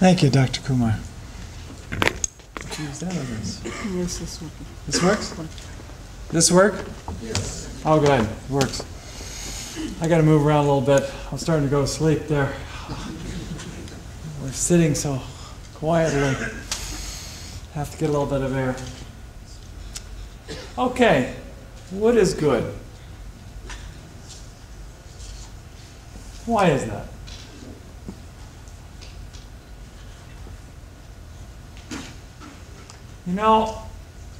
Thank you, Dr. Kumar. Is that this? Yes, this one. This works? This work? Yes. Oh, good. It works. I got to move around a little bit. I'm starting to go to sleep there. We're sitting so quietly. Have to get a little bit of air. Okay. Wood is good. Why is that? You know,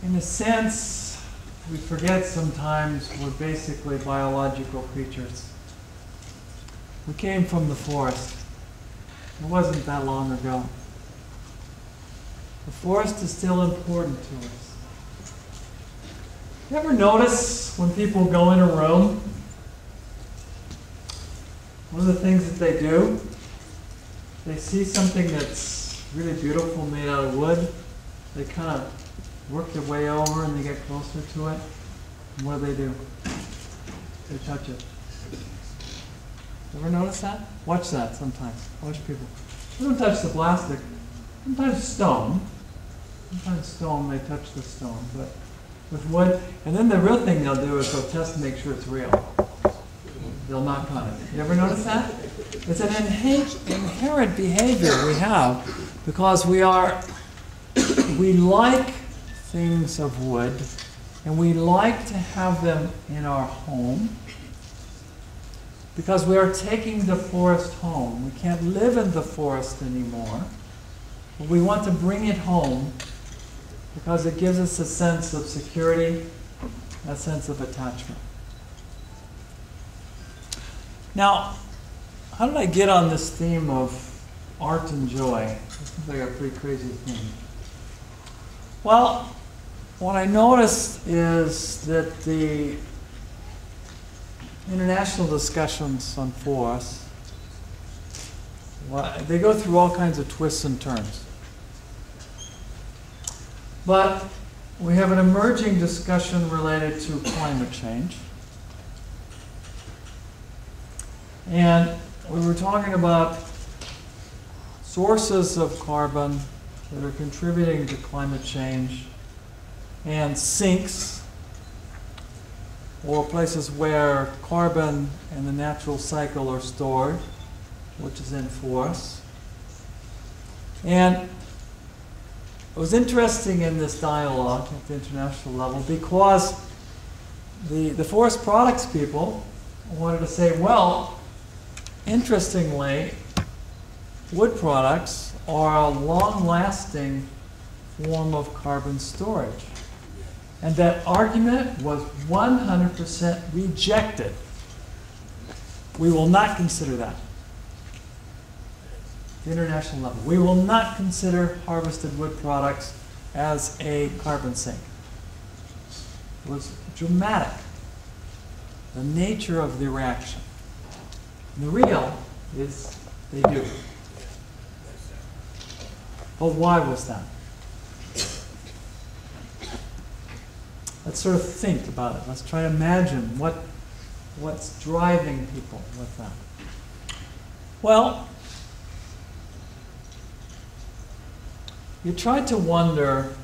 in a sense, we forget sometimes we're basically biological creatures. We came from the forest. It wasn't that long ago. The forest is still important to us. You ever notice when people go in a room, one of the things that they do, they see something that's really beautiful made out of wood, they kind of work their way over and they get closer to it, and what do? They touch it. Ever notice that? Watch that sometimes. Watch people. They don't touch the plastic. Sometimes stone. Sometimes stone, they touch the stone, but with wood, and then the real thing they'll do is they'll test to make sure it's real. They'll knock on it. You ever notice that? It's an inherent behavior we have because we like things of wood and we like to have them in our home because we are taking the forest home. We can't live in the forest anymore, but we want to bring it home because it gives us a sense of security, a sense of attachment. Now, how did I get on this theme of art and joy? It seems like a pretty crazy theme. Well, what I noticed is that the international discussions on forests, well, they go through all kinds of twists and turns. But we have an emerging discussion related to climate change. And we were talking about sources of carbon that are contributing to climate change and sinks, or places where carbon and the natural cycle are stored, which is in forests. And it was interesting in this dialogue at the international level because the forest products people wanted to say, well, interestingly, wood products are a long-lasting form of carbon storage. And that argument was 100% rejected. We will not consider that. At the international level, we will not consider harvested wood products as a carbon sink. It was dramatic, the nature of the reaction. And the real is they do. But why was that? Let's sort of think about it. Let's try to imagine what's driving people with that. Well, you try to wonder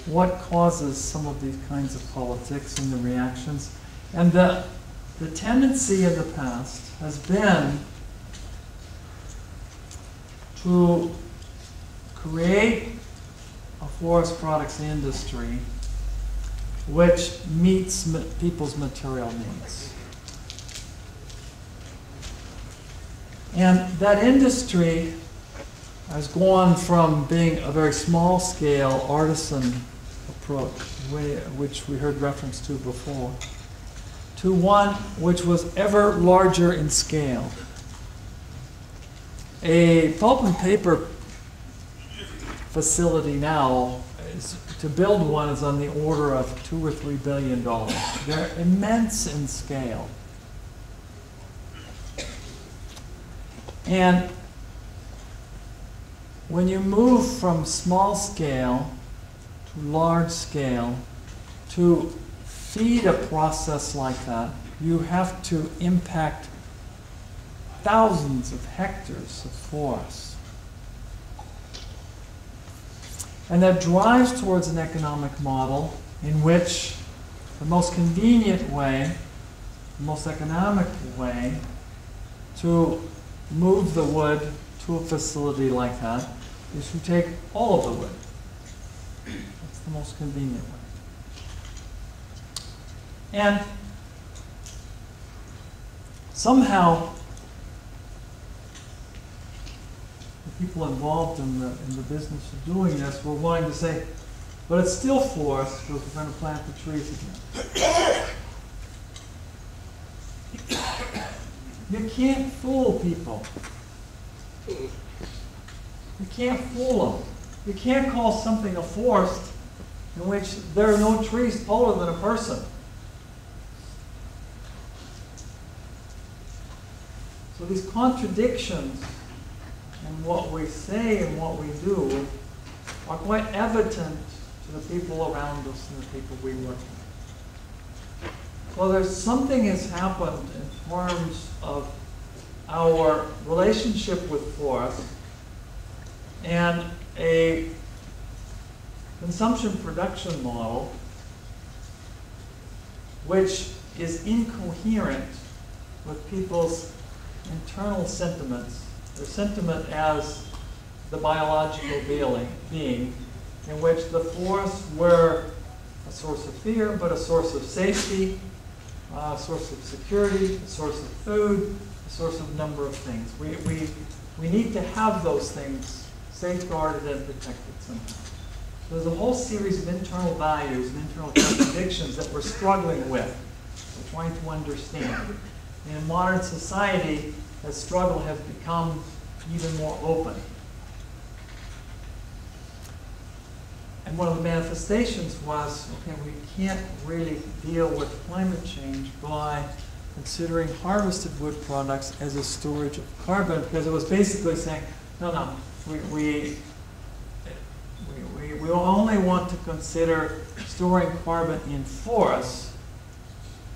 what causes some of these kinds of politics and the reactions. And the tendency in the past has been to create a forest products industry which meets people's material needs. And that industry has gone from being a very small scale artisan approach, which we heard reference to before, to one which was ever larger in scale. A pulp and paper facility now, to build one is on the order of $2 or $3 billion. They're immense in scale. And when you move from small scale to large scale, to feed a process like that, you have to impact thousands of hectares of forest. And that drives towards an economic model in which the most convenient way, the most economic way to move the wood to a facility like that is to take all of the wood. That's the most convenient way. And somehow the people involved in the business of doing this were willing to say, but it's still forest because we're going to plant the trees again. You can't fool people. You can't fool them. You can't call something a forest in which there are no trees taller than a person. So these contradictions in what we say and what we do are quite evident to the people around us and the people we work with. Well, there's something has happened in terms of our relationship with forest and a consumption production model which is incoherent with people's internal sentiments, their sentiment as the biological being, in which the forests were a source of fear, but a source of safety, a source of security, a source of food, a source of a number of things. We need to have those things safeguarded and protected somehow. So there's a whole series of internal values and internal contradictions that we're struggling with, we're trying to understand. In modern society, the struggle has become even more open. And one of the manifestations was, okay, we can't really deal with climate change by considering harvested wood products as a storage of carbon, because it was basically saying, no, we only want to consider storing carbon in forests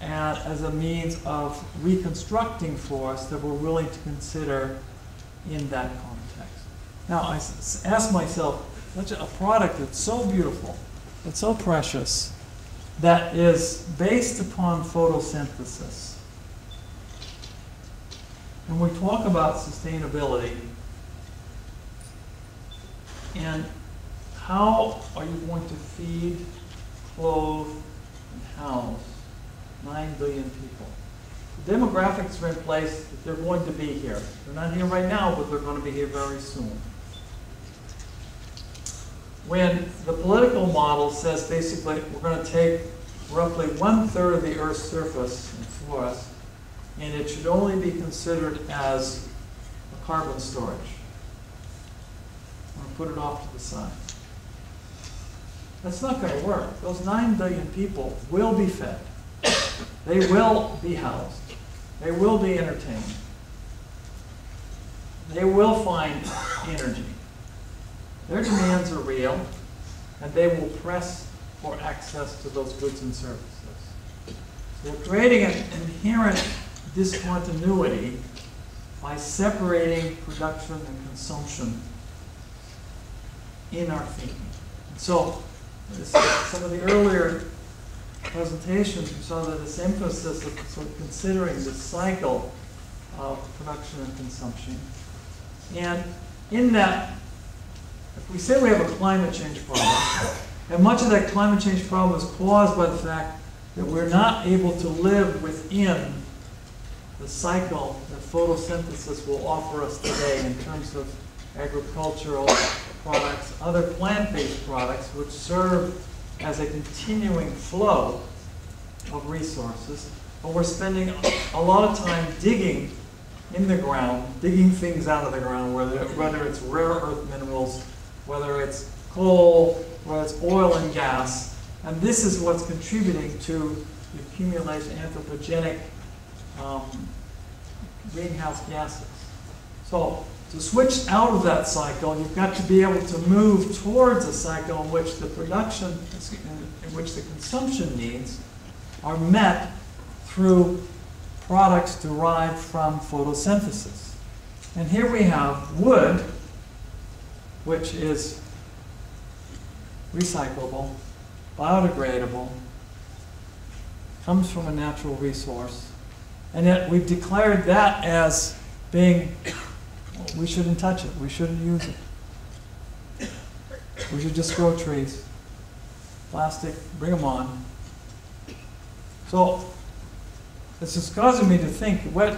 and as a means of reconstructing forests that we're willing to consider in that context. Now, I ask myself, such a product that's so beautiful, that's so precious, that is based upon photosynthesis. And we talk about sustainability, and how are you going to feed, clothe, and house 9 billion people? The demographics are in place that they're going to be here. They're not here right now, but they're going to be here very soon. When the political model says basically we're going to take roughly 1/3 of the Earth's surface and forest, and it should only be considered as a carbon storage. I'm going to put it off to the side. That's not going to work. Those 9 billion people will be fed. They will be housed. They will be entertained. They will find energy. Their demands are real, and they will press for access to those goods and services. So we're creating an inherent discontinuity by separating production and consumption in our thinking. And so, some of the earlier presentations, we saw that this emphasis of sort of considering the cycle of production and consumption. And in that, if we say we have a climate change problem, and much of that climate change problem is caused by the fact that we're not able to live within the cycle that photosynthesis will offer us today in terms of agricultural products, other plant-based products, which serve as a continuing flow of resources. But we're spending a lot of time digging in the ground, digging things out of the ground, whether it's rare earth minerals, whether it's coal, whether it's oil and gas. And this is what's contributing to the accumulation of anthropogenic greenhouse gases. So to switch out of that cycle, you've got to be able to move towards a cycle in which the production, in which the consumption needs are met through products derived from photosynthesis. And here we have wood, which is recyclable, biodegradable, comes from a natural resource, and yet we've declared that as being, well, we shouldn't touch it, we shouldn't use it. We should just grow trees. Plastic, bring them on. So this is causing me to think, where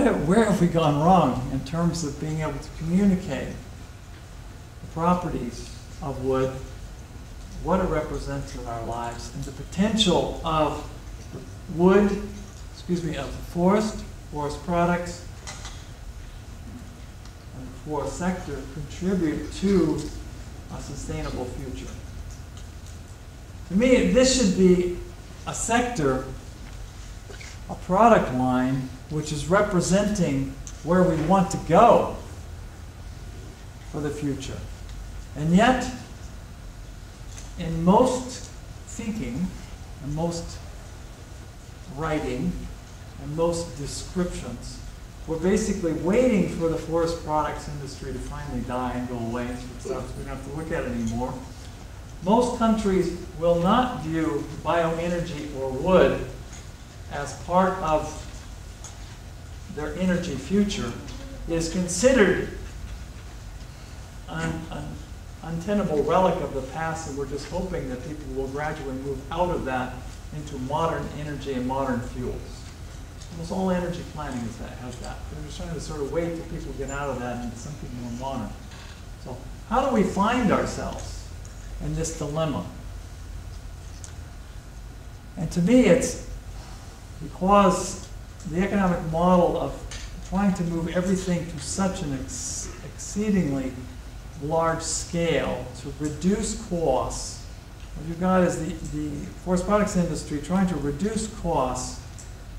have we gone wrong in terms of being able to communicate the properties of wood, what it represents in our lives, and the potential of wood, of forest products, and the forest sector contribute to a sustainable future. To me, this should be a sector, a product line, which is representing where we want to go for the future. And yet, in most thinking, and most writing, and most descriptions, we're basically waiting for the forest products industry to finally die and go away, so we don't have to look at it anymore. Most countries will not view bioenergy or wood as part of their energy future. It is considered an untenable relic of the past, and we're just hoping that people will gradually move out of that into modern energy and modern fuels. Almost all energy planning has that. We're just trying to sort of wait till people get out of that into something more modern. So how do we find ourselves in this dilemma? And to me, it's because the economic model of trying to move everything to such an exceedingly large scale to reduce costs. What you've got is the forest products industry trying to reduce costs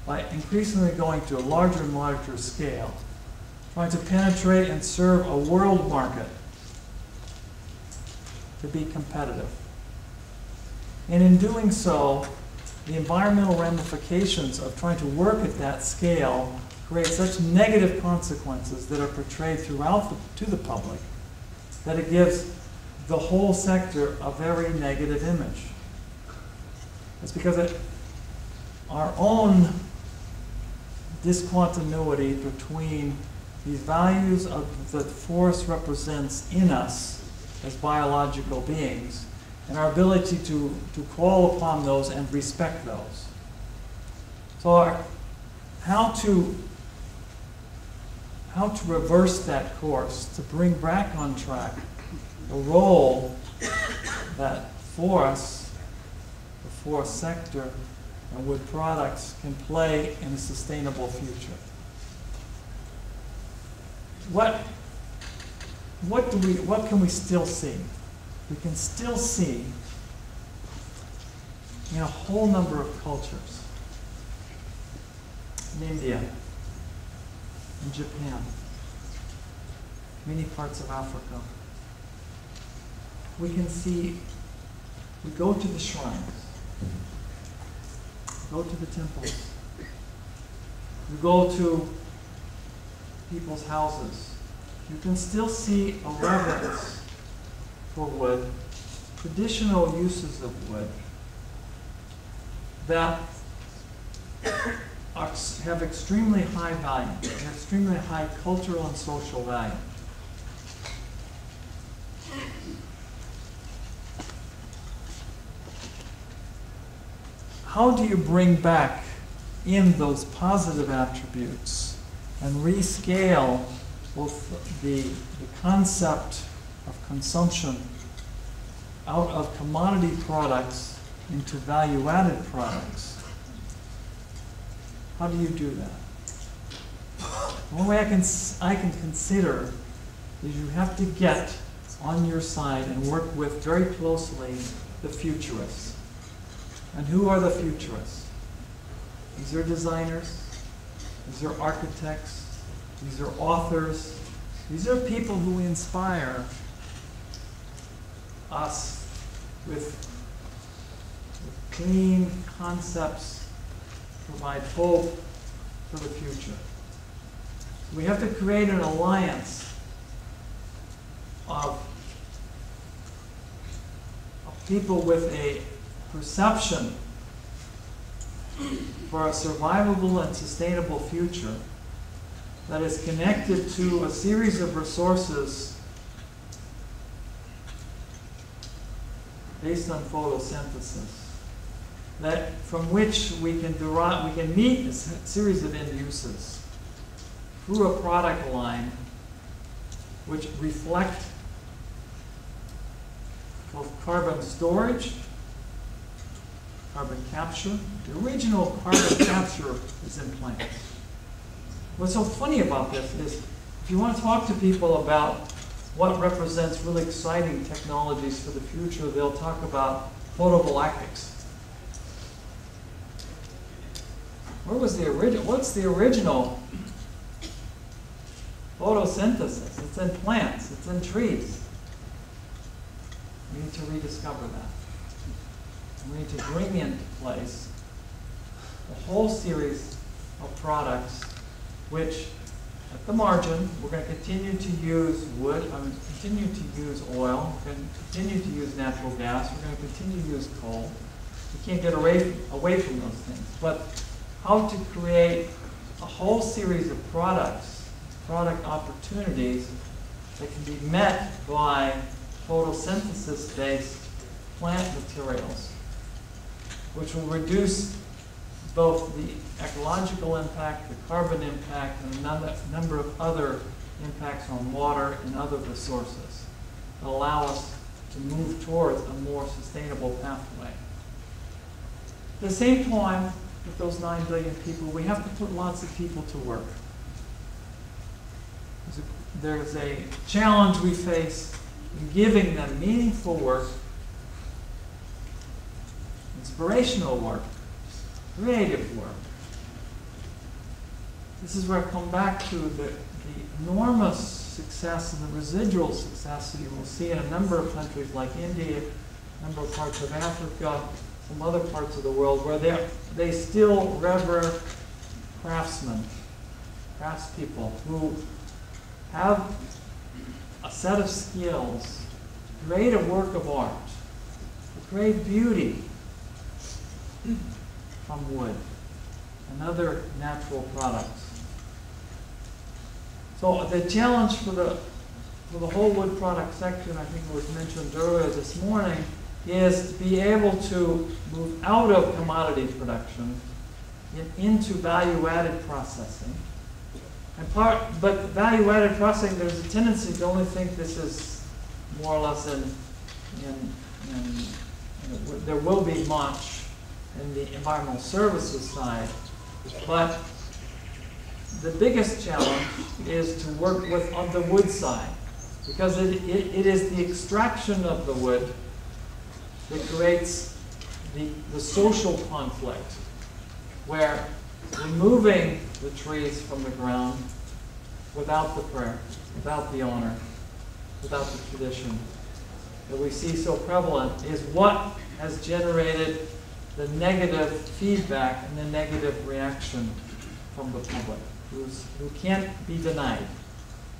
by increasingly going to a larger and larger scale, trying to penetrate and serve a world market to be competitive. And in doing so, the environmental ramifications of trying to work at that scale create such negative consequences that are portrayed throughout to the public that it gives the whole sector a very negative image. It's because our own discontinuity between these values of that forest represents in us as biological beings and our ability to call upon those and respect those. So how to reverse that course, to bring back on track the role that forests, the forest sector, and wood products can play in a sustainable future. What can we still see? We can still see in a whole number of cultures, in India, in Japan, many parts of Africa. We can see, we go to the shrines, go to the temples, we go to people's houses. You can still see a reverence for wood, traditional uses of wood that have extremely high value, and extremely high cultural and social value. How do you bring back in those positive attributes and rescale both the concept of consumption out of commodity products into value-added products? How do you do that? One way I can consider is you have to get on your side and work with very closely the futurists. And who are the futurists? These are designers, these are architects, these are authors, these are people who inspire us with clean concepts provide hope for the future. We have to create an alliance of people with a perception for a survivable and sustainable future that is connected to a series of resources based on photosynthesis, that from which we can meet a series of end uses through a product line which reflect both carbon storage, carbon capture. The original carbon capture is in plants. What's so funny about this is if you want to talk to people about what represents really exciting technologies for the future, they'll talk about photovoltaics. Where was the original? What's the original photosynthesis? It's in plants. It's in trees. We need to rediscover that. We need to bring into place a whole series of products which, at the margin, we're going to continue to use wood, continue to use oil, we're going to continue to use natural gas, we're going to continue to use coal. We can't get away from those things. But how to create a whole series of products, product opportunities that can be met by photosynthesis-based plant materials, which will reduce both the ecological impact, the carbon impact, and a number of other impacts on water and other resources that allow us to move towards a more sustainable pathway. At the same time, with those 9 billion people, we have to put lots of people to work. There's a challenge we face in giving them meaningful work, inspirational work, creative work. This is where I come back to the enormous success and the residual success that you will see in a number of countries like India, a number of parts of Africa, some other parts of the world where they still revere craftsmen, craftspeople who have a set of skills, create a work of art, create beauty from wood and other natural products. So the challenge for the whole wood product section, I think it was mentioned earlier this morning, is to be able to move out of commodity production and into value-added processing. But value-added processing, there's a tendency to only think this is more or less there will be much in the environmental services side, but the biggest challenge is to work on the wood side, because it is the extraction of the wood that creates the social conflict, where removing the trees from the ground without the prayer, without the honor, without the tradition that we see so prevalent is what has generated the negative feedback and the negative reaction from the public, who can't be denied.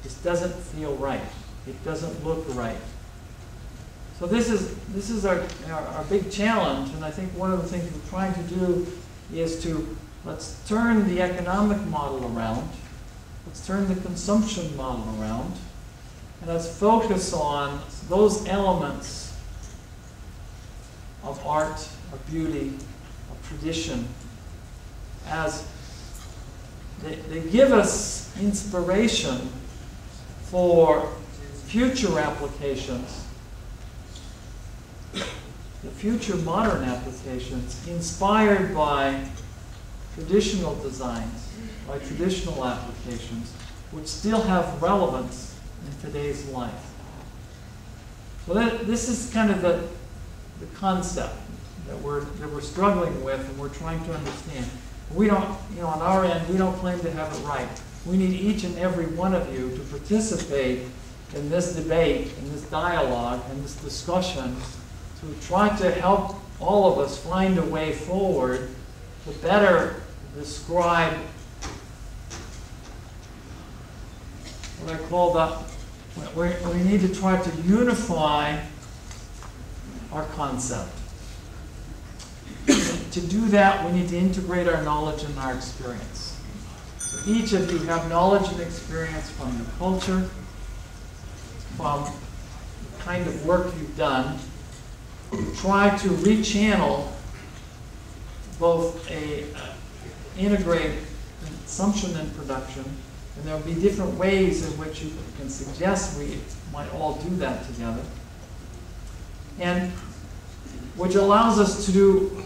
This doesn't feel right. It doesn't look right. So this is our big challenge, and I think one of the things we're trying to do is let's turn the economic model around, let's turn the consumption model around, and let's focus on those elements of art, of beauty, of tradition, as they give us inspiration for future applications, the future modern applications inspired by traditional designs, by traditional applications, which still have relevance in today's life. So this is kind of the concept that we're struggling with and we're trying to understand. We don't, on our end, we don't claim to have it right. We need each and every one of you to participate in this debate, in this dialogue, in this discussion, to try to help all of us find a way forward to better describe what I call we need to try to unify our concept. To do that, we need to integrate our knowledge and our experience. So each of you have knowledge and experience from your culture, from the kind of work you've done. Try to rechannel both integrate consumption and production, and there will be different ways in which you can suggest we might all do that together, and which allows us to do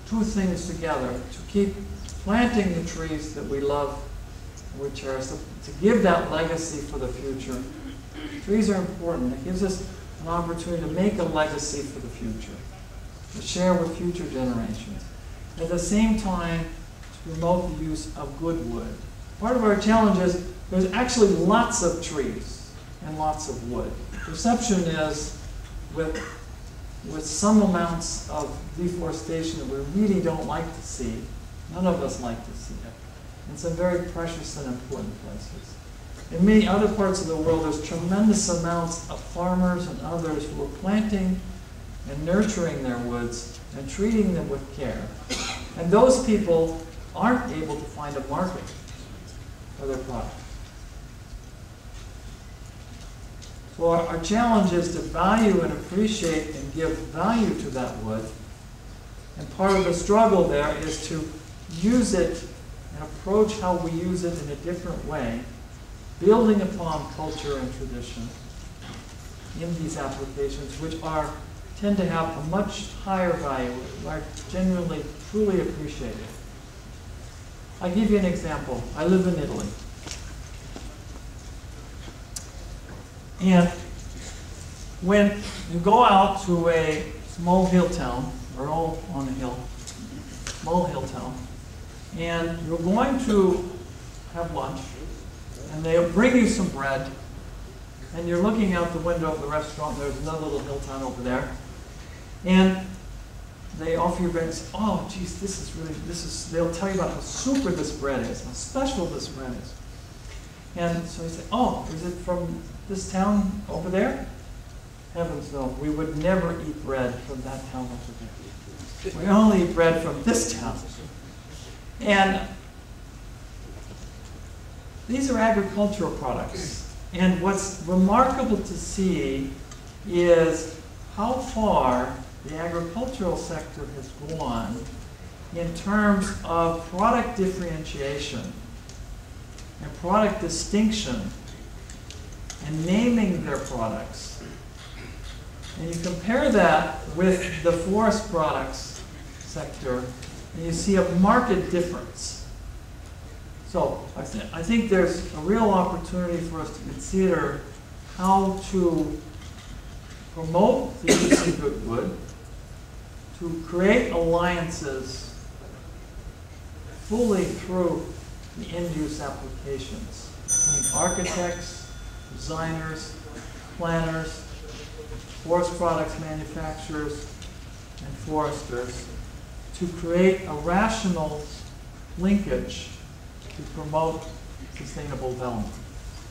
two things together: to keep planting the trees that we love and we cherish, to give that legacy for the future. Trees are important. It gives us an opportunity to make a legacy for the future, to share with future generations. At the same time, to promote the use of good wood. Part of our challenge is there's actually lots of trees and lots of wood. Perception is with some amounts of deforestation that we really don't like to see. None of us like to see it. In some very precious and important places. In many other parts of the world, there's tremendous amounts of farmers and others who are planting and nurturing their woods and treating them with care. And those people aren't able to find a market for their product. So our challenge is to value and appreciate and give value to that wood. And part of the struggle there is to use it and approach how we use it in a different way, building upon culture and tradition in these applications, which tend to have a much higher value, are genuinely, truly appreciated. I'll give you an example. I live in Italy. And when you go out to a small hill town, or all on a hill, small hill town, and you're going to have lunch, and they'll bring you some bread, and you're looking out the window of the restaurant, there's another little hill town over there, and they offer you bread and say, oh, geez, they'll tell you about how super this bread is, how special this bread is. And so you say, oh, is it from this town over there? Heavens no, we would never eat bread from that town over there. We only eat bread from this town. And these are agricultural products. And what's remarkable to see is how far the agricultural sector has gone in terms of product differentiation and product distinction and naming their products. And you compare that with the forest products sector, and you see a marked difference. So I think there's a real opportunity for us to consider how to promote the use of good wood, to create alliances fully through the end-use applications. Architects, designers, planners, forest products manufacturers, and foresters, to create a rational linkage to promote sustainable development.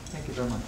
Thank you very much.